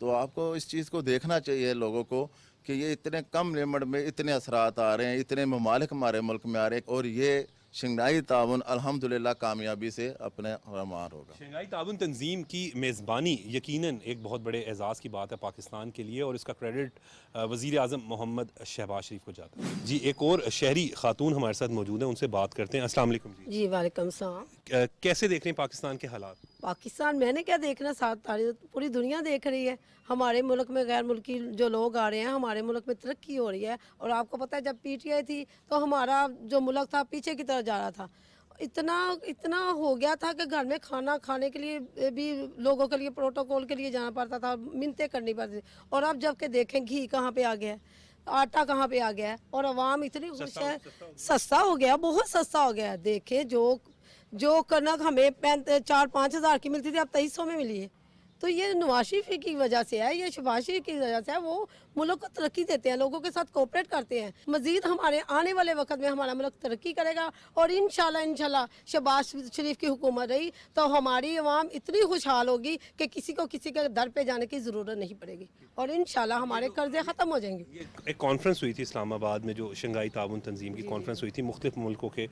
تو آپ کو اس چیز کو دیکھنا چاہیے لوگوں کو کہ یہ اتنے کم لمٹ میں اتنے اثرات آ رہے ہیں، اتنے ممالک ہمارے ملک میں آ رہے ہیں، اور یہ شنگھائی تعاون الحمدللہ کامیابی سے اپنے رمار ہوگا۔ شنگھائی تعاون تنظیم کی میزبانی یقیناً ایک بہت بڑے اعزاز کی بات ہے پاکستان کے لیے، اور اس کا کریڈٹ وزیر اعظم محمد شہباز شریف کو جاتا ہے۔ جی ایک اور شہری خاتون ہمارے ساتھ موجود ہیں، ان سے بات کرتے ہیں۔ السلام علیکم جی، جی وعلیکم السلام۔ کیسے دیکھ رہے ہیں پاکستان کے حالات؟ پاکستان میں نے کیا دیکھنا، ساتھ پوری دنیا دیکھ رہی ہے۔ ہمارے ملک میں غیر ملکی جو لوگ آ رہے ہیں، ہمارے ملک میں ترقی ہو رہی ہے، اور آپ کو پتہ ہے جب پی ٹی آئی تھی تو ہمارا جو ملک تھا پیچھے کی طرف جا رہا تھا۔ اتنا ہو گیا تھا کہ گھر میں کھانا کھانے کے لیے بھی لوگوں کے لیے پروٹوکول کے لیے جانا پڑتا تھا، منتیں کرنی پڑتی تھی۔ اور اب جب کہ دیکھیں گھی کہاں پہ آ گیا ہے، آٹا کہاں پہ آ گیا ہے، اور عوام اتنی خوش ہے، سستا ہو گیا، بہت سستا ہو گیا ہے۔ دیکھیں جو کنک ہمیں 4-5 ہزار کی ملتی تھی اب 2300 میں ملی ہے۔ تو یہ نواز شریف کی وجہ سے ہے، یہ شہباز شریف کی وجہ سے ہے۔ وہ ملک کو ترقی دیتے ہیں، لوگوں کے ساتھ کوپریٹ کرتے ہیں۔ مزید ہمارے آنے والے وقت میں ہمارا ملک ترقی کرے گا، اور انشاءاللہ شہباز شریف کی حکومت رہی تو ہماری عوام اتنی خوشحال ہوگی کہ کسی کو کسی کے در پہ جانے کی ضرورت نہیں پڑے گی، اور انشاءاللہ ہمارے قرضے ختم ہو جائیں گے۔ ایک کانفرنس ہوئی تھی اسلام آباد میں، جو شنگھائی تعاون تنظیم کی کانفرنس ہوئی تھی، مختلف ملکوں کے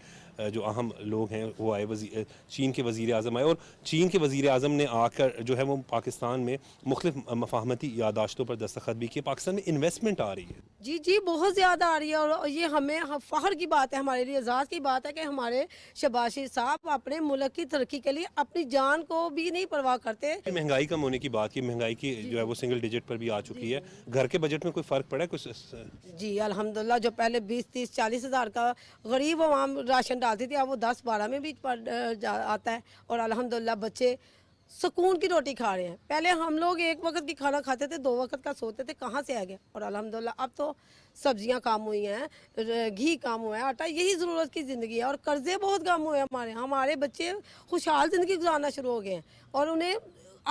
جو اہم لوگ ہیں وہ آئے، چین کے وزیر اعظم آئے، اور چین کے وزیر اعظم نے آ کر جو ہے وہ پاکستان میں مختلف مفاہمتی یادداشتوں پر دستخط بھی کیے۔ پاکستان میں انویسٹمنٹ آ رہی ہے جی بہت زیادہ آ رہی ہے، اور یہ ہمیں فخر کی بات ہے، ہمارے لیے اعزاز کی بات ہے کہ ہمارے شہباز شریف صاحب اپنے ملک کی ترقی کے لیے اپنی جان کو بھی نہیں پرواہ کرتے۔ مہنگائی کم ہونے کی بات کی، مہنگائی کی جو ہے وہ سنگل ڈیجٹ پر بھی آ چکی ہے۔ گھر کے بجٹ میں کوئی فرق پڑا ہے کچھ؟ جی الحمدللہ، جو پہلے 20-30-40 ہزار کا غریب عوام راشن ڈالتی تھی، اب وہ 10-12 میں بھی آتا ہے، اور الحمدللہ بچے سکون کی روٹی کھا رہے ہیں۔ پہلے ہم لوگ ایک وقت کی کھانا کھاتے تھے، 2 وقت کا سوتے تھے، کہاں سے آ گیا؟ اور الحمدللہ اب تو سبزیاں کم ہوئی ہیں، گھی کم ہوا ہے، آٹا، یہی ضرورت کی زندگی ہے، اور قرضے بہت کم ہوئے ہیں۔ ہمارے بچے خوشحال زندگی گزارنا شروع ہو گئے ہیں، اور انہیں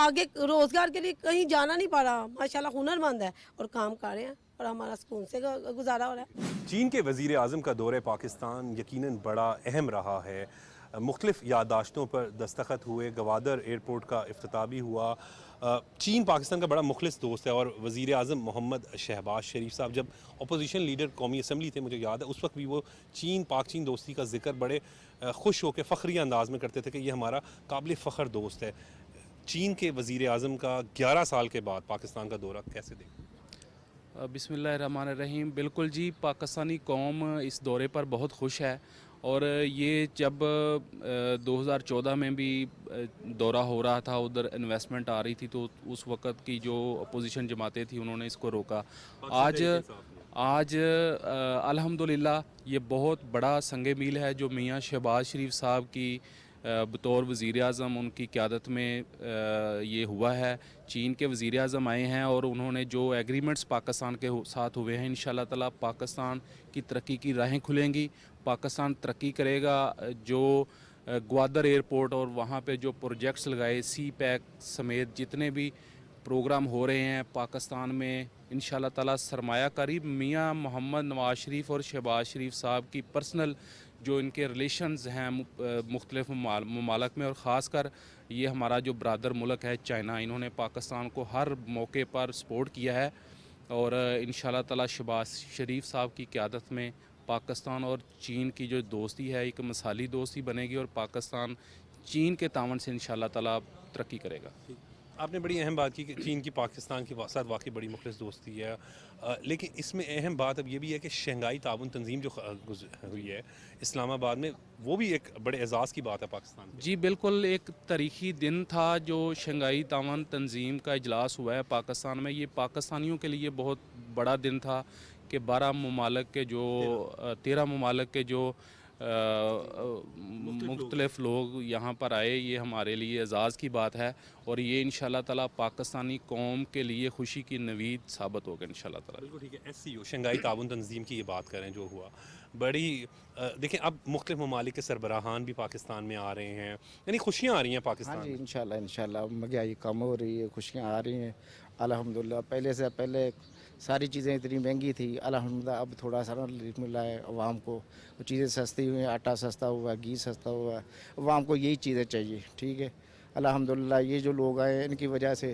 آگے روزگار کے لیے کہیں جانا نہیں پڑ رہا۔ ماشاءاللہ ہنر مند ہے اور کام کر رہے ہیں، اور ہمارا سکون سے گزارا ہو رہا ہے۔ چین کے وزیر اعظم کا دورہ پاکستان یقیناً بڑا اہم رہا ہے، مختلف یادداشتوں پر دستخط ہوئے، گوادر ایئرپورٹ کا افتتاح بھی ہوا۔ چین پاکستان کا بڑا مخلص دوست ہے، اور وزیر اعظم محمد شہباز شریف صاحب جب اپوزیشن لیڈر قومی اسمبلی تھے، مجھے یاد ہے اس وقت بھی وہ پاک چین دوستی کا ذکر بڑے خوش ہو کے فخری انداز میں کرتے تھے کہ یہ ہمارا قابل فخر دوست ہے۔ چین کے وزیر اعظم کا 11 سال کے بعد پاکستان کا دورہ کیسے دیکھیں؟ بسم اللہ الرحمن الرحیم۔ بالکل جی، پاکستانی قوم اس دورے پر بہت خوش ہے، اور یہ جب 2014 میں بھی دورہ ہو رہا تھا، ادھر انویسٹمنٹ آ رہی تھی، تو اس وقت کی جو اپوزیشن جماعتیں تھیں انہوں نے اس کو روکا۔ آج الحمدللہ یہ بہت بڑا سنگ میل ہے جو میاں شہباز شریف صاحب کی بطور وزیر اعظم ان کی قیادت میں یہ ہوا ہے۔ چین کے وزیر اعظم آئے ہیں، اور انہوں نے جو ایگریمنٹس پاکستان کے ساتھ ہوئے ہیں، انشاءاللہ تعالی پاکستان کی ترقی کی راہیں کھلیں گی، پاکستان ترقی کرے گا۔ جو گوادر ایئرپورٹ اور وہاں پہ جو پروجیکٹس لگائے، سی پیک سمیت جتنے بھی پروگرام ہو رہے ہیں پاکستان میں، انشاءاللہ تعالی سرمایہ کاری میاں محمد نواز شریف اور شہباز شریف صاحب کی پرسنل جو ان کے ریلیشنز ہیں مختلف ممالک میں، اور خاص کر یہ ہمارا جو برادر ملک ہے چائنا، انہوں نے پاکستان کو ہر موقع پر سپورٹ کیا ہے، اور انشاءاللہ تعالی شہباز شریف صاحب کی قیادت میں پاکستان اور چین کی جو دوستی ہے ایک مثالی دوستی بنے گی، اور پاکستان چین کے تعاون سے انشاءاللہ تعالی ترقی کرے گا۔ آپ نے بڑی اہم بات کی کہ چین کی پاکستان کے ساتھ واقعی بڑی مخلص دوستی ہے، لیکن اس میں اہم بات اب یہ بھی ہے کہ شنگھائی تعاون تنظیم جو ہوئی ہے اسلام آباد میں، وہ بھی ایک بڑے اعزاز کی بات ہے پاکستان میں۔ جی بالکل، ایک تاریخی دن تھا جو شنگھائی تعاون تنظیم کا اجلاس ہوا ہے پاکستان میں۔ یہ پاکستانیوں کے لیے بہت بڑا دن تھا کہ 13 ممالک کے جو مختلف لوگ یہاں پر آئے، یہ ہمارے لیے اعزاز کی بات ہے، اور یہ انشاءاللہ تعالی پاکستانی قوم کے لیے خوشی کی نوید ثابت ہوگا انشاءاللہ تعالی۔ بالکل ٹھیک ہے۔ SCO شنگھائی تعاون تنظیم کی یہ بات کریں جو ہوا، بڑی دیکھیں اب مختلف ممالک کے سربراہان بھی پاکستان میں آ رہے ہیں، یعنی خوشیاں آ رہی ہیں پاکستان ہاں جی، میں۔ انشاءاللہ مہنگائی کم ہو رہی ہے، خوشیاں آ رہی ہیں الحمدللہ۔ پہلے ساری چیزیں اتنی مہنگی تھی، الحمدللہ اب تھوڑا سا ریلیف ملا ہے عوام کو، وہ چیزیں سستی ہوئی ہیں، آٹا سستا ہوا ہے، گھی سستا ہوا ہے، عوام کو یہی چیزیں چاہیے، ٹھیک ہے۔ الحمدللہ یہ جو لوگ آئے ہیں ان کی وجہ سے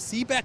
CPEC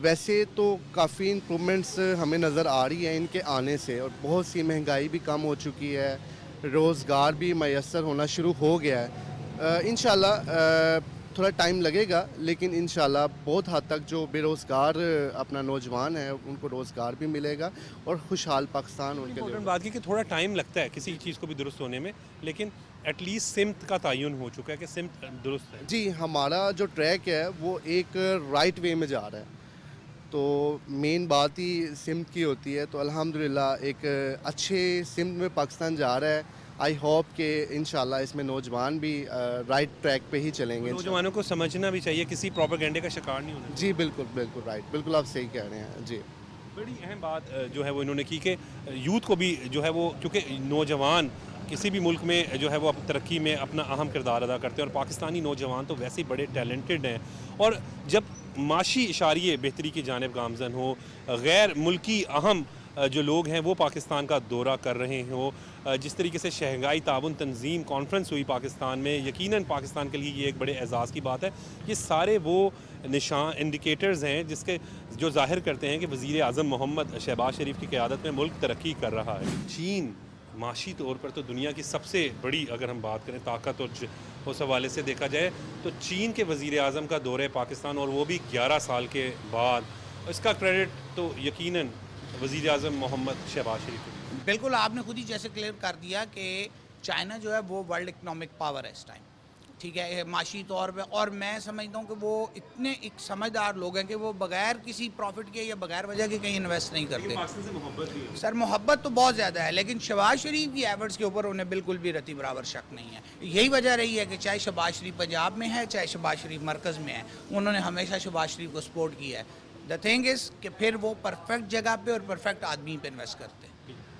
ویسے تو کافی امپرومنٹس ہمیں نظر آ رہی ہیں ان کے آنے سے، اور بہت سی مہنگائی بھی کم ہو چکی ہے، روزگار بھی میسر ہونا شروع ہو گیا ہے۔ انشاءاللہ تھوڑا ٹائم لگے گا، لیکن انشاءاللہ بہت حد تک جو بے روزگار اپنا نوجوان ہیں ان کو روزگار بھی ملے گا، اور خوشحال پاکستان ان کے لیے۔ امپورٹنٹ بات کی کہ تھوڑا ٹائم لگتا ہے کسی چیز کو بھی درست ہونے میں، لیکن ایٹ لیسٹ سمت کا تعین ہو چکا ہے کہ سمت درست ہے۔ جی، ہمارا جو ٹریک ہے وہ ایک رائٹ وے میں جا رہا ہے، تو مین بات ہی سمت کی ہوتی ہے، تو الحمدللہ ایک اچھے سمت میں پاکستان جا رہا ہے۔ آئی ہوپ کہ انشاءاللہ اس میں نوجوان بھی رائٹ ٹریک پہ ہی چلیں گے۔ نوجوانوں کو سمجھنا بھی چاہیے، کسی پروپیگنڈے کا شکار نہیں ہونا۔ جی بالکل بالکل رائٹ، بالکل آپ صحیح کہہ رہے ہیں جی۔ بڑی اہم بات جو ہے وہ انہوں نے کی کہ یوتھ کو بھی جو ہے وہ، کیونکہ نوجوان کسی بھی ملک میں جو ہے وہ ترقی میں اپنا اہم کردار ادا کرتے ہیں، اور پاکستانی نوجوان تو ویسے ہی بڑے ٹیلنٹڈ ہیں، اور جب معاشی اشاریے بہتری کی جانب گامزن ہو، غیر ملکی اہم جو لوگ ہیں وہ پاکستان کا دورہ کر رہے ہوں، جس طریقے سے شنگھائی تعاون تنظیم کانفرنس ہوئی پاکستان میں، یقیناً پاکستان کے لیے یہ ایک بڑے اعزاز کی بات ہے۔ یہ سارے وہ نشان انڈیکیٹرز ہیں جو ظاہر کرتے ہیں کہ وزیر اعظم محمد شہباز شریف کی قیادت میں ملک ترقی کر رہا ہے۔ چین معاشی طور پر تو دنیا کی سب سے بڑی، اگر ہم بات کریں طاقت اور اس حوالے سے دیکھا جائے تو چین کے وزیر اعظم کا دورہ پاکستان، اور وہ بھی 11 سال کے بعد، اس کا کریڈٹ تو یقیناً وزیر اعظم محمد شہباز شریف کو۔ بالکل، آپ نے خود ہی جیسے کلیئر کر دیا کہ چائنا جو ہے وہ ورلڈ اکنامک پاور ہے اس ٹائم، ٹھیک ہے، معاشی طور پہ، اور میں سمجھتا ہوں کہ وہ اتنے ایک سمجھدار لوگ ہیں کہ وہ بغیر کسی پروفٹ کے یا بغیر وجہ کے کہیں انویسٹ نہیں کرتے۔ پاکستان سے محبت بھی ہے سر محبت تو بہت زیادہ ہے، لیکن شہباز شریف کی ایفرٹس کے اوپر انہیں بالکل بھی رتی برابر شک نہیں ہے۔ یہی وجہ رہی ہے کہ چاہے شہباز شریف پنجاب میں ہے، چاہے شہباز شریف مرکز میں ہے، انہوں نے ہمیشہ شہباز شریف کو سپورٹ کیا ہے۔ دا تھنگ از کہ پھر وہ پرفیکٹ جگہ پہ اور پرفیکٹ آدمی پہ انویسٹ کرتے ہیں۔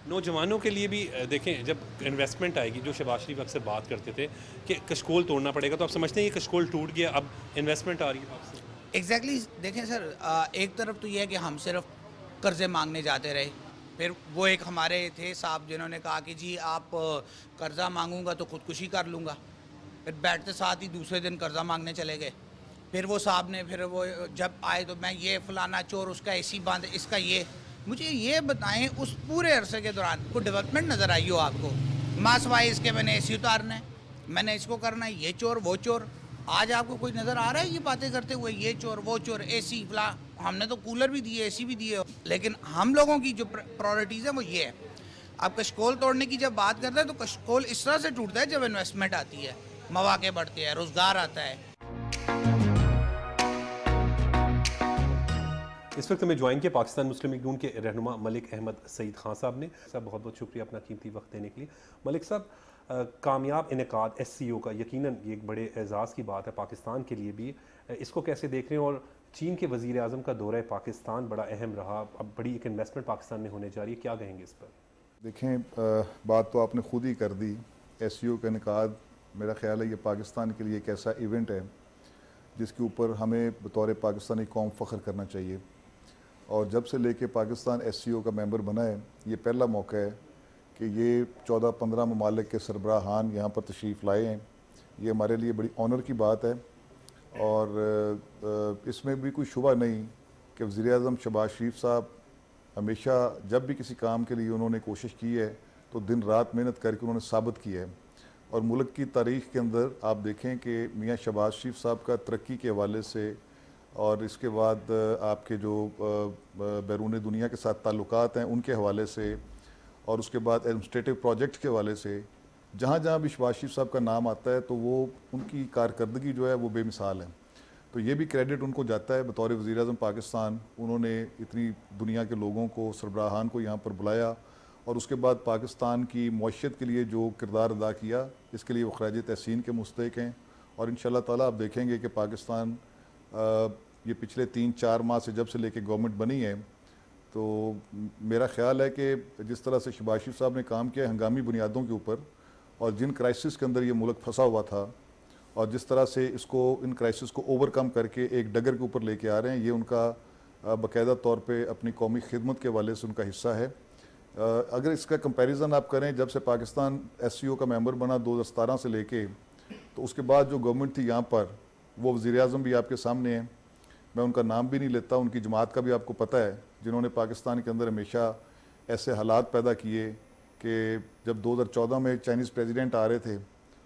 نوجوانوں کے لیے بھی دیکھیں، جب انویسٹمنٹ آئے گی، جو شہباز شریف اکثر بات کرتے تھے کہ کشکول توڑنا پڑے گا، تو آپ سمجھتے ہیں یہ کشکول ٹوٹ گیا، اب انویسٹمنٹ آ رہی ہے پاکستان؟ ایگزیکٹلی، دیکھیں سر، ایک طرف تو یہ ہے کہ ہم صرف قرضے مانگنے جاتے رہے، پھر وہ ایک ہمارے تھے صاحب جنہوں نے کہا کہ جی آپ قرضہ مانگوں گا تو خودکشی کر لوں گا، پھر بیٹھتے ساتھ ہی دوسرے دن قرضہ مانگنے چلے گئے۔ پھر وہ صاحب نے پھر وہ جب آئے تو میں یہ فلانا چور، اس کا اے سی بند، اس کا یہ، مجھے یہ بتائیں اس پورے عرصے کے دوران کوئی ڈیولپمنٹ نظر آئی ہو آپ کو؟ ماں سوائے اس کے میں نے اے سی اتارنا ہے، میں نے اس کو کرنا ہے، یہ چور وہ چور۔ آج آپ کو کوئی نظر آ رہا ہے یہ باتیں کرتے ہوئے، یہ چور وہ چور، اے سی فلاں؟ ہم نے تو کولر بھی دیے، اے سی بھی دیے، لیکن ہم لوگوں کی جو پرائورٹیز ہیں وہ یہ ہے۔ اب کشکول توڑنے کی جب بات کرتے ہیں تو کشکول اس طرح سے ٹوٹتا ہے جب انویسٹمنٹ آتی ہے، مواقع بڑھتے ہیں، روزگار آتا ہے۔ اس وقت ہمیں جوائن کیا پاکستان مسلم لیگ نون کے رہنما ملک احمد سعید خان صاحب نے۔ صاحب بہت بہت شکریہ اپنا قیمتی وقت دینے کے لیے۔ ملک صاحب، کامیاب انعقاد ایس سی او کا یقیناً یہ ایک بڑے اعزاز کی بات ہے پاکستان کے لیے بھی، اس کو کیسے دیکھ رہے ہیں؟ اور چین کے وزیر اعظم کا دورہ پاکستان بڑا اہم رہا، اب بڑی ایک انویسٹمنٹ پاکستان میں ہونے جا رہی ہے، کیا کہیں گے اس پر؟ دیکھیں، بات تو آپ نے خود ہی کر دی، ایس سی او کا انعقاد میرا خیال ہے یہ پاکستان کے لیے ایک ایسا ایونٹ ہے جس کے اوپر ہمیں بطور پاکستانی قوم فخر کرنا چاہیے، اور جب سے لے کے پاکستان ایس سی او کا ممبر بنا ہے، یہ پہلا موقع ہے کہ یہ 14-15 ممالک کے سربراہان یہاں پر تشریف لائے ہیں۔ یہ ہمارے لیے بڑی آنر کی بات ہے، اور اس میں بھی کوئی شبہ نہیں کہ وزیر اعظم شہباز شریف صاحب ہمیشہ جب بھی کسی کام کے لیے انہوں نے کوشش کی ہے تو دن رات محنت کر کے انہوں نے ثابت کیا ہے، اور ملک کی تاریخ کے اندر آپ دیکھیں کہ میاں شہباز شریف صاحب کا ترقی کے حوالے سے، اور اس کے بعد آپ کے جو بیرون دنیا کے ساتھ تعلقات ہیں ان کے حوالے سے، اور اس کے بعد ایڈمنسٹریٹو پروجیکٹ کے حوالے سے، جہاں جہاں بھی شہباز شریف صاحب کا نام آتا ہے تو وہ ان کی کارکردگی جو ہے وہ بے مثال ہے۔ تو یہ بھی کریڈٹ ان کو جاتا ہے بطور وزیر اعظم پاکستان، انہوں نے اتنی دنیا کے لوگوں کو، سربراہان کو یہاں پر بلایا، اور اس کے بعد پاکستان کی معیشت کے لیے جو کردار ادا کیا، اس کے لیے وہ خراج تحسین کے مستحق ہیں۔ اور انشاءاللہ تعالیٰ آپ دیکھیں گے کہ پاکستان یہ پچھلے 3-4 ماہ سے جب سے لے کے گورنمنٹ بنی ہے، تو میرا خیال ہے کہ جس طرح سے شہباز شریف صاحب نے کام کیا ہنگامی بنیادوں کے اوپر، اور جن کرائسس کے اندر یہ ملک پھنسا ہوا تھا، اور جس طرح سے ان کرائسس کو اوور کم کر کے ایک ڈگر کے اوپر لے کے آ رہے ہیں، یہ ان کا باقاعدہ طور پہ اپنی قومی خدمت کے حوالے سے ان کا حصہ ہے۔ اگر اس کا کمپیریزن آپ کریں، جب سے پاکستان ایس سی او کا ممبر بنا 2017 سے لے کے، تو اس کے بعد جو گورنمنٹ تھی یہاں پر، وہ وزیر اعظم بھی آپ کے سامنے ہیں، میں ان کا نام بھی نہیں لیتا, ان کی جماعت کا بھی آپ کو پتہ ہے, جنہوں نے پاکستان کے اندر ہمیشہ ایسے حالات پیدا کیے کہ جب 2014 میں چائنیز پریزیڈنٹ آ رہے تھے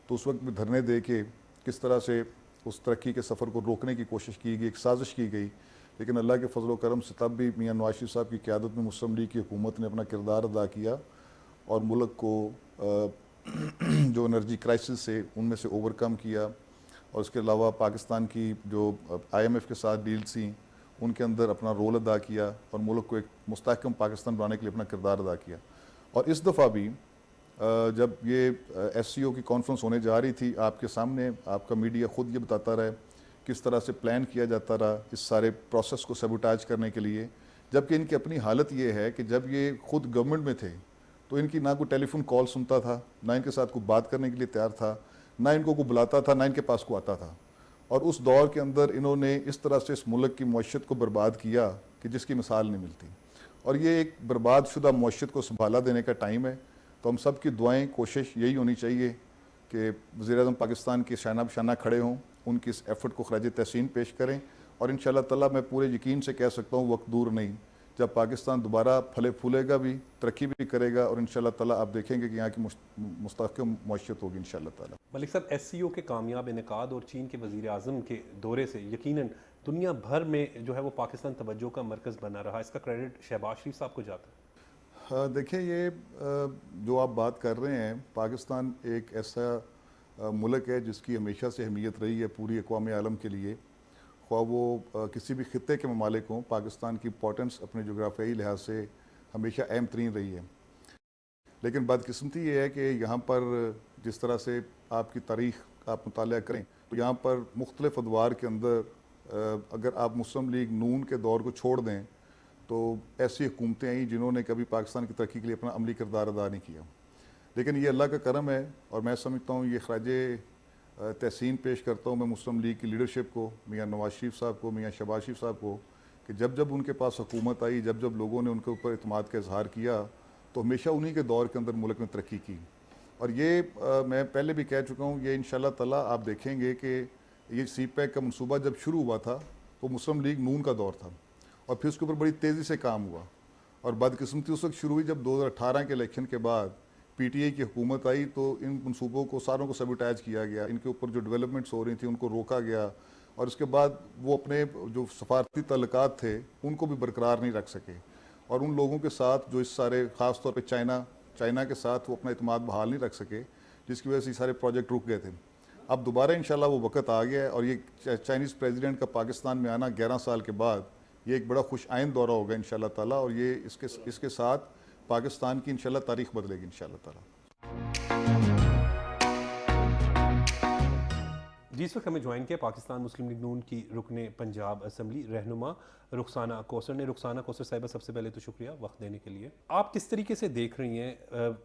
تو اس وقت بھی دھرنے دے کے کس طرح سے اس ترقی کے سفر کو روکنے کی کوشش کی گئی, ایک سازش کی گئی, لیکن اللہ کے فضل و کرم سے تب بھی میاں نواز شریف صاحب کی قیادت میں مسلم لیگ کی حکومت نے اپنا کردار ادا کیا اور ملک کو جو انرجی کرائسس سے ان میں سے اوور کم کیا, اور اس کے علاوہ پاکستان کی جو IMF کے ساتھ ڈیلز تھیں ان کے اندر اپنا رول ادا کیا اور ملک کو ایک مستحکم پاکستان بنانے کے لیے اپنا کردار ادا کیا. اور اس دفعہ بھی جب یہ SCO کی کانفرنس ہونے جا رہی تھی, آپ کے سامنے آپ کا میڈیا خود یہ بتاتا رہا کس طرح سے پلان کیا جاتا رہا اس سارے پروسیس کو سیبوٹاج کرنے کے لیے, جبکہ ان کی اپنی حالت یہ ہے کہ جب یہ خود گورنمنٹ میں تھے تو ان کی نہ کوئی ٹیلی فون کال سنتا تھا, نہ ان کے ساتھ کوئی بات کرنے کے لیے تیار تھا, نہ ان کو کوئی بلاتا تھا, نہ ان کے پاس کو آتا تھا. اور اس دور کے اندر انہوں نے اس طرح سے اس ملک کی معیشت کو برباد کیا کہ جس کی مثال نہیں ملتی, اور یہ ایک برباد شدہ معیشت کو سنبھالا دینے کا ٹائم ہے. تو ہم سب کی دعائیں, کوشش یہی ہونی چاہیے کہ وزیر اعظم پاکستان کے شانہ بشانہ کھڑے ہوں, ان کی اس ایفرٹ کو خراج تحسین پیش کریں, اور انشاءاللہ تعالیٰ میں پورے یقین سے کہہ سکتا ہوں وقت دور نہیں جب پاکستان دوبارہ پھلے پھولے گا بھی, ترقی بھی کرے گا, اور انشاءاللہ تعالیٰ آپ دیکھیں گے کہ یہاں کی مستحکم معیشت ہوگی انشاءاللہ تعالیٰ. ملک صاحب, SCO کے کامیاب انعقاد اور چین کے وزیر اعظم کے دورے سے یقیناً دنیا بھر میں جو ہے وہ پاکستان توجہ کا مرکز بنا رہا, اس کا کریڈٹ شہباز شریف صاحب کو جاتا ہے. دیکھیں, یہ جو آپ بات کر رہے ہیں, پاکستان ایک ایسا ملک ہے جس کی ہمیشہ سے اہمیت رہی ہے پوری اقوام عالم کے لیے, خواہ وہ کسی بھی خطے کے ممالک ہوں. پاکستان کی امپورٹنس اپنے جغرافیائی لحاظ سے ہمیشہ اہم ترین رہی ہے, لیکن بدقسمتی یہ ہے کہ یہاں پر جس طرح سے آپ کی تاریخ آپ مطالعہ کریں تو یہاں پر مختلف ادوار کے اندر اگر آپ مسلم لیگ نون کے دور کو چھوڑ دیں تو ایسی حکومتیں آئیں جنہوں نے کبھی پاکستان کی ترقی کے لیے اپنا عملی کردار ادا نہیں کیا. لیکن یہ اللہ کا کرم ہے, اور میں سمجھتا ہوں یہ خراج تحسین پیش کرتا ہوں میں مسلم لیگ کی لیڈرشپ کو, میاں نواز شریف صاحب کو, میاں شہباز شریف صاحب کو, کہ جب جب ان کے پاس حکومت آئی, جب جب لوگوں نے ان کے اوپر اعتماد کا اظہار کیا تو ہمیشہ انہی کے دور کے اندر ملک نے ترقی کی. اور یہ میں پہلے بھی کہہ چکا ہوں, یہ انشاءاللہ تعالیٰ آپ دیکھیں گے کہ یہ CPEC کا منصوبہ جب شروع ہوا تھا تو مسلم لیگ نون کا دور تھا, اور پھر اس کے اوپر بڑی تیزی سے کام ہوا, اور بدقسمتی اس وقت شروع ہوئی جب 2018 کے الیکشن کے بعد PTI کی حکومت آئی تو ان منصوبوں کو ساروں کو سیبوٹیج کیا گیا, ان کے اوپر جو ڈیولپمنٹس ہو رہی تھیں ان کو روکا گیا, اور اس کے بعد وہ اپنے جو سفارتی تعلقات تھے ان کو بھی برقرار نہیں رکھ سکے, اور ان لوگوں کے ساتھ جو اس سارے خاص طور پہ چائنا کے ساتھ وہ اپنا اعتماد بحال نہیں رکھ سکے, جس کی وجہ سے یہ سارے پروجیکٹ رک گئے تھے. اب دوبارہ انشاءاللہ وہ وقت آ گیا ہے, اور یہ چائنیز پریزیڈنٹ کا پاکستان میں آنا 11 سال کے بعد یہ ایک بڑا خوش آئند دورہ ہوگا انشاءاللہ تعالیٰ, اور یہ اس کے ساتھ پاکستان کی انشاءاللہ تاریخ بدلے گی انشاءاللہ تعالیٰ. جی, اس وقت ہمیں جوائن کیا پاکستان مسلم لیگ نون کی رکن پنجاب اسمبلی رہنما رخسانہ کوثر نے. رخسانہ کوثر صاحبہ, سب سے پہلے تو شکریہ وقت دینے کے لیے. آپ کس طریقے سے دیکھ رہی ہیں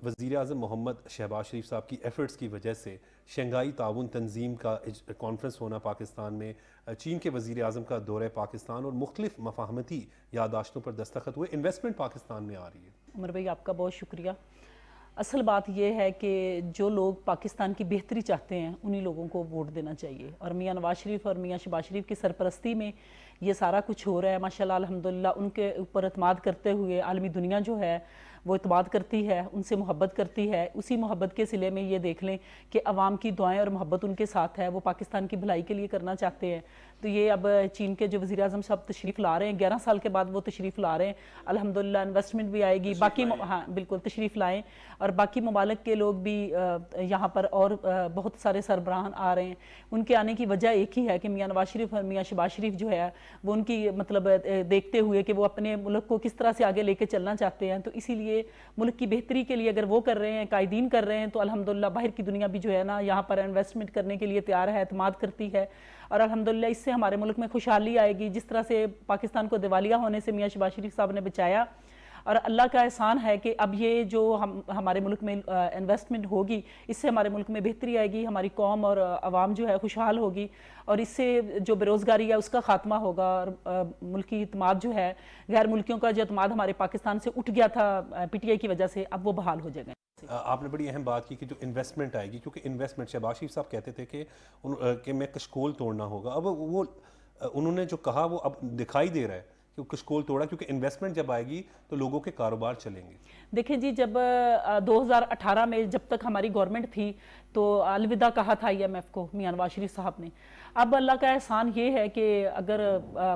وزیر اعظم محمد شہباز شریف صاحب کی ایفرٹس کی وجہ سے شنگھائی تعاون تنظیم کا کانفرنس ہونا پاکستان میں, چین کے وزیر اعظم کا دورہ پاکستان, اور مختلف مفاہمتی یادداشتوں پر دستخط ہوئے, انویسٹمنٹ پاکستان میں آ رہی ہے؟ عمر بھائی, آپ کا بہت شکریہ. اصل بات یہ ہے کہ جو لوگ پاکستان کی بہتری چاہتے ہیں انہی لوگوں کو ووٹ دینا چاہیے, اور میاں نواز شریف اور میاں شہباز شریف کی سرپرستی میں یہ سارا کچھ ہو رہا ہے. ماشاءاللہ الحمدللہ ان کے اوپر اعتماد کرتے ہوئے عالمی دنیا جو ہے وہ اعتماد کرتی ہے, ان سے محبت کرتی ہے. اسی محبت کے صلے میں یہ دیکھ لیں کہ عوام کی دعائیں اور محبت ان کے ساتھ ہے, وہ پاکستان کی بھلائی کے لیے کرنا چاہتے ہیں. تو یہ اب چین کے جو وزیر اعظم صاحب تشریف لا رہے ہیں, 11 سال کے بعد وہ تشریف لا رہے ہیں, الحمدللہ انویسٹمنٹ بھی آئے گی, باقی ہاں بالکل تشریف لائیں, اور باقی ممالک کے لوگ بھی یہاں پر, اور بہت سارے سربراہان آ رہے ہیں. ان کے آنے کی وجہ ایک ہی ہے کہ میاں نواز شریف اور میاں شہباز شریف جو ہے وہ ان کی مطلب دیکھتے ہوئے کہ وہ اپنے ملک کو کس طرح سے آگے لے کے چلنا چاہتے ہیں, تو اسی لیے ملک کی بہتری کے لیے اگر وہ کر رہے ہیں, قائدین کر رہے ہیں, تو الحمدللہ باہر کی دنیا بھی جو ہے نا یہاں پر انویسٹمنٹ کرنے کے لیے تیار ہے, اعتماد کرتی ہے, اور الحمدللہ اس سے ہمارے ملک میں خوشحالی آئے گی. جس طرح سے پاکستان کو دیوالیہ ہونے سے میاں شہباز شریف صاحب نے بچایا, اور اللہ کا احسان ہے کہ اب یہ جو ہمارے ملک میں انویسٹمنٹ ہوگی, اس سے ہمارے ملک میں بہتری آئے گی, ہماری قوم اور عوام جو ہے خوشحال ہوگی, اور اس سے جو بے روزگاری ہے اس کا خاتمہ ہوگا, اور ملکی اعتماد جو ہے, غیر ملکیوں کا جو اعتماد ہمارے پاکستان سے اٹھ گیا تھا PTI کی وجہ سے, اب وہ بحال ہو جائے گا. آپ نے بڑی اہم بات کی کہ جو انویسٹمنٹ آئے گی, کیونکہ انویسٹمنٹ شہباز شریف صاحب کہتے تھے کہ میں کشکول توڑنا ہوگا. اب وہ انہوں نے جو کہا وہ اب دکھائی دے رہا ہے کہ کشکول توڑا, کیونکہ انویسٹمنٹ جب آئے گی تو لوگوں کے کاروبار چلیں گے. دیکھیں جی, جب 2018 میں جب تک ہماری گورنمنٹ تھی تو الوداع کہا تھا IMF کو میاں نواز شریف صاحب نے. اب اللہ کا احسان یہ ہے کہ اگر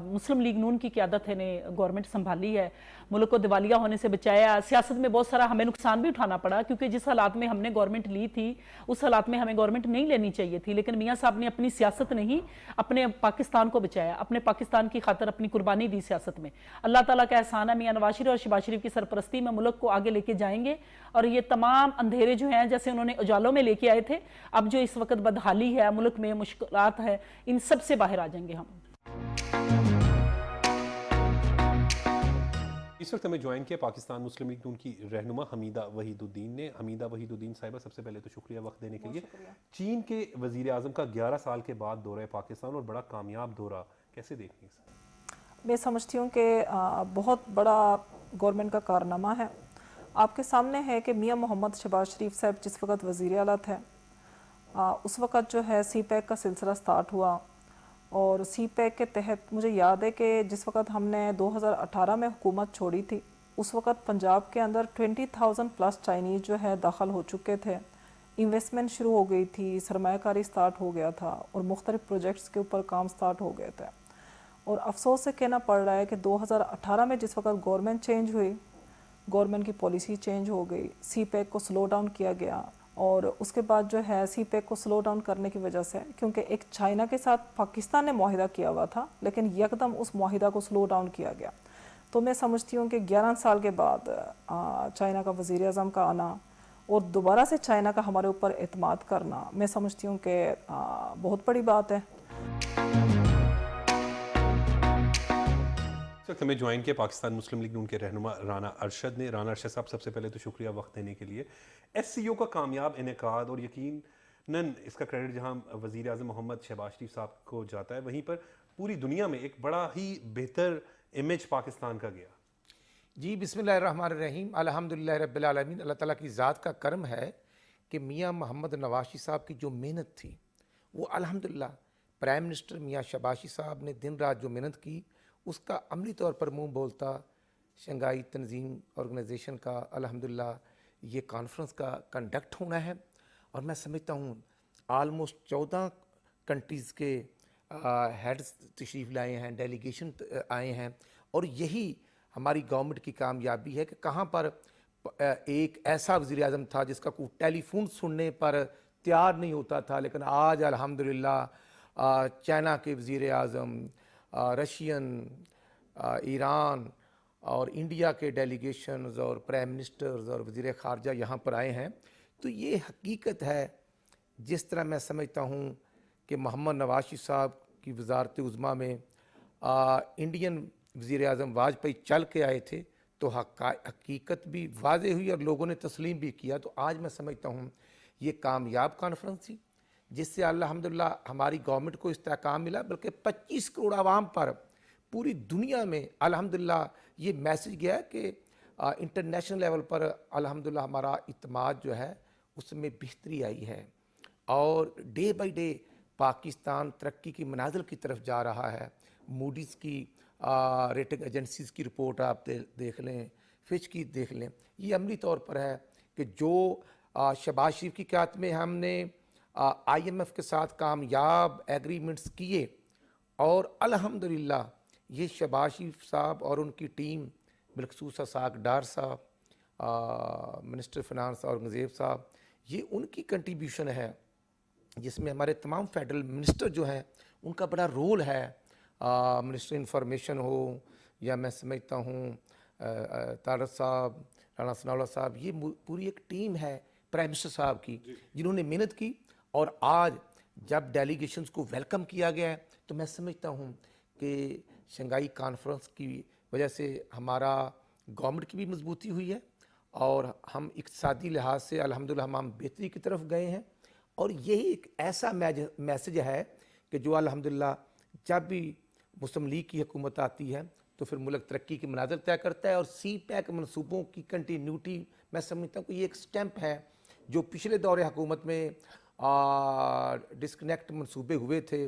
مسلم لیگ نون کی قیادت نے گورنمنٹ سنبھالی ہے, ملک کو دیوالیہ ہونے سے بچایا. سیاست میں بہت سارا ہمیں نقصان بھی اٹھانا پڑا, کیونکہ جس حالات میں ہم نے گورنمنٹ لی تھی اس حالات میں ہمیں گورنمنٹ نہیں لینی چاہیے تھی, لیکن میاں صاحب نے اپنی سیاست نہیں, اپنے پاکستان کو بچایا, اپنے پاکستان کی خاطر اپنی قربانی دی سیاست میں. اللہ تعالیٰ کا احسان ہے, میاں نواز شریف اور شہباز شریف کی سرپرستی میں ملک کو آگے لے کے جائیں گے, اور یہ تمام اندھیرے جو ہیں جیسے انہوں نے اجالوں میں لے کے آئے تھے, اب جو اس وقت بدحالی ہے ملک میں, مشکلات ہے, ان سب سے باہر آ جائیں گے ہم. اس وقت ہمیں جوائن کیا پاکستان مسلم لیگ نون کی رہنما حمیدہ وحید الدین نے. حمیدہ وحید الدین صاحبہ, سب سے پہلے تو شکریہ وقت دینے کے لیے. چین کے وزیر اعظم کا 11 سال کے بعد دورہ پاکستان اور بڑا کامیاب دورہ, کیسے دیکھیں گے؟ میں سمجھتی ہوں کہ بہت بڑا گورنمنٹ کا کارنامہ ہے. آپ کے سامنے ہے کہ میاں محمد شہباز شریف صاحب جس وقت وزیر اعلیٰ تھے, اس وقت جو ہے سی پیک کا سلسلہ سٹارٹ ہوا, اور سی پیک کے تحت مجھے یاد ہے کہ جس وقت ہم نے 2018 میں حکومت چھوڑی تھی, اس وقت پنجاب کے اندر 20,000 پلس چائنیز جو ہے داخل ہو چکے تھے. انویسٹمنٹ شروع ہو گئی تھی, سرمایہ کاری سٹارٹ ہو گیا تھا, اور مختلف پروجیکٹس کے اوپر کام سٹارٹ ہو گئے تھے. اور افسوس سے کہنا پڑ رہا ہے کہ 2018 میں جس وقت گورنمنٹ چینج ہوئی, گورنمنٹ کی پالیسی چینج ہو گئی, سی پیک کو سلو ڈاؤن کیا گیا, اور اس کے بعد جو ہے سی پیک کو سلو ڈاؤن کرنے کی وجہ سے, کیونکہ ایک چائنا کے ساتھ پاکستان نے معاہدہ کیا ہوا تھا, لیکن یکدم اس معاہدہ کو سلو ڈاؤن کیا گیا. تو میں سمجھتی ہوں کہ 11 سال کے بعد چائنا کا وزیر اعظم کا آنا اور دوبارہ سے چائنا کا ہمارے اوپر اعتماد کرنا, میں سمجھتی ہوں کہ بہت بڑی بات ہے. اس وقت ہمیں جوائن کیا پاکستان مسلم لیگ نون کے رہنما رانا ارشد نے. رانا ارشد صاحب, سب سے پہلے تو شکریہ وقت دینے کے لیے. SCO کا کامیاب انعقاد, اور یقیناً اس کا کریڈٹ جہاں وزیر اعظم محمد شہباز شریف صاحب کو جاتا ہے, وہیں پر پوری دنیا میں ایک بڑا ہی بہتر امیج پاکستان کا گیا. جی بسم اللہ الرحمن الرحیم. الحمدللہ رب العالمین. اللہ تعالیٰ کی ذات کا کرم ہے کہ میاں محمد نواز شریف صاحب کی جو محنت تھی وہ الحمدللہ پرائم منسٹر میاں شہباز شریف صاحب نے دن رات جو محنت کی, اس کا عملی طور پر منہ بولتا شنگھائی تنظیم آرگنائزیشن کا الحمدللہ یہ کانفرنس کا کنڈکٹ ہونا ہے. اور میں سمجھتا ہوں آلموسٹ 14 کنٹریز کے ہیڈز تشریف لائے ہیں, ڈیلیگیشن آئے ہیں, اور یہی ہماری گورنمنٹ کی کامیابی ہے کہ کہاں پر ایک ایسا وزیر اعظم تھا جس کا کوئی ٹیلی فون سننے پر تیار نہیں ہوتا تھا, لیکن آج الحمدللہ چائنا کے وزیر اعظم, رشین, ایران اور انڈیا کے ڈیلیگیشنز اور پرائم منسٹرز اور وزیر خارجہ یہاں پر آئے ہیں. تو یہ حقیقت ہے, جس طرح میں سمجھتا ہوں کہ محمد نواز شریف صاحب کی وزارت عظمیٰ میں انڈین وزیر اعظم واجپئی چل کے آئے تھے, تو حقیقت بھی واضح ہوئی اور لوگوں نے تسلیم بھی کیا. تو آج میں سمجھتا ہوں یہ کامیاب کانفرنس تھی, جس سے الحمدللہ ہماری گورنمنٹ کو استحکام ملا, بلکہ 25 کروڑ عوام پر پوری دنیا میں الحمدللہ یہ میسج گیا کہ انٹرنیشنل لیول پر الحمدللہ ہمارا اعتماد جو ہے اس میں بہتری آئی ہے, اور ڈے بائی ڈے پاکستان ترقی کی منازل کی طرف جا رہا ہے. موڈیز کی ریٹنگ ایجنسیز کی رپورٹ آپ دیکھ لیں, فچ کی دیکھ لیں, یہ عملی طور پر ہے کہ جو شہباز شریف کی قیادت میں ہم نے IMF کے ساتھ کامیاب ایگریمنٹس کیے, اور الحمدللہ یہ شہباز شریف صاحب اور ان کی ٹیم بالخصوص اسحاق ڈار صاحب, منسٹر فنانس اورنگزیب صاحب, یہ ان کی کنٹریبیوشن ہے, جس میں ہمارے تمام فیڈرل منسٹر جو ہیں ان کا بڑا رول ہے. منسٹر انفارمیشن ہو, یا میں سمجھتا ہوں طارق صاحب, رانا ثناء اللہ صاحب, یہ پوری ایک ٹیم ہے پرائم منسٹر صاحب کی جنہوں نے محنت کی. اور آج جب ڈیلیگیشنز کو ویلکم کیا گیا ہے, تو میں سمجھتا ہوں کہ شنگھائی کانفرنس کی وجہ سے ہمارا گورنمنٹ کی بھی مضبوطی ہوئی ہے, اور ہم اقتصادی لحاظ سے الحمدللہ ہم بہتری کی طرف گئے ہیں. اور یہی ایک ایسا میسج ہے کہ جو الحمدللہ جب بھی مسلم لیگ کی حکومت آتی ہے تو پھر ملک ترقی کی منازل طے کرتا ہے. اور سی پیک منصوبوں کی کنٹینیوٹی میں سمجھتا ہوں کہ یہ ایک سٹیمپ ہے جو پچھلے دور حکومت میں ڈسکنیکٹ منصوبے ہوئے تھے,